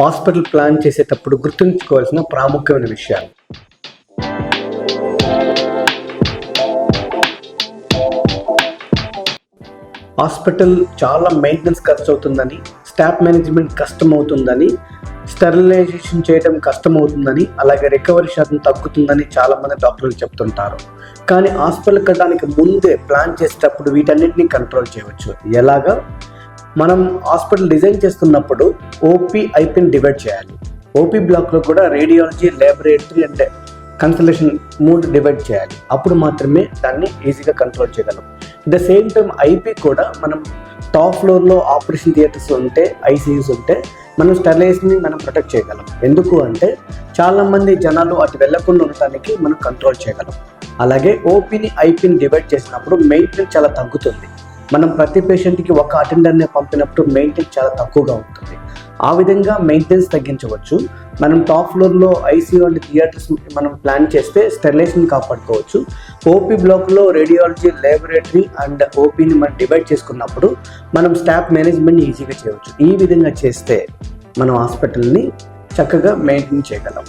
Hospital plan చేసేటప్పుడు గుర్తుంచుకోవాల్సిన ప్రాముఖ్యమైన విషయాలు. హాస్పిటల్ చాలా మెయింటెనెన్స్ ఖర్చు అవుతుందని, స్టాఫ్ మేనేజ్మెంట్ కష్టం అవుతుందని, స్టెరిలైజేషన్ చేయడం కష్టం అవుతుందని, అలాగే రికవరీ శాతం తగ్గుతుందని చాలామంది డాక్టర్లు చెప్తుంటారు. కానీ హాస్పిటల్ కట్టడానికి ముందే ప్లాన్ చేసేటప్పుడు వీటన్నిటిని కంట్రోల్ చేయవచ్చు. ఎలాగా? మనం హాస్పిటల్ డిజైన్ చేస్తున్నప్పుడు ఓపీ, ఐపీని డివైడ్ చేయాలి. ఓపీ బ్లాక్లో కూడా radiology, laboratory and consultation 3 divide చేయాలి. అప్పుడు మాత్రమే దాన్ని ఈజీగా కంట్రోల్ చేయగలం. At the same time IP కూడా మనం టాప్ ఫ్లోర్లో ఆపరేషన్ థియేటర్స్ ఉంటే, ఐసీయూస్ ఉంటే మనం స్టెరిలైజేషన్ని మనం ప్రొటెక్ట్ చేయగలం. ఎందుకు అంటే చాలామంది జనాలు అటు వెళ్లకుండా ఉండటానికి మనం కంట్రోల్ చేయగలం. అలాగే ఓపీని, ఐపీని డివైడ్ చేసినప్పుడు మెయింటెనెన్స్ చాలా తగ్గుతుంది. మనం ప్రతి పేషెంట్కి ఒక అటెండర్ని పంపినప్పుడు మెయింటెనెన్స్ చాలా తక్కువగా ఉంటుంది. ఆ విధంగా మెయింటెనెన్స్ తగ్గించవచ్చు. మనం టాప్ ఫ్లోర్లో ఐసీయూ అండ్ థియేటర్స్ మనం ప్లాన్ చేస్తే స్టెరిలైజేషన్ కాపాడుకోవచ్చు. ఓపీ బ్లాక్లో రేడియాలజీ, ల్యాబొరేటరీ అండ్ ఓపీని మనం డివైడ్ చేసుకున్నప్పుడు మనం స్టాఫ్ మేనేజ్మెంట్ని ఈజీగా చేయవచ్చు. ఈ విధంగా చేస్తే మనం హాస్పిటల్ని చక్కగా మెయింటైన్ చేయగలం.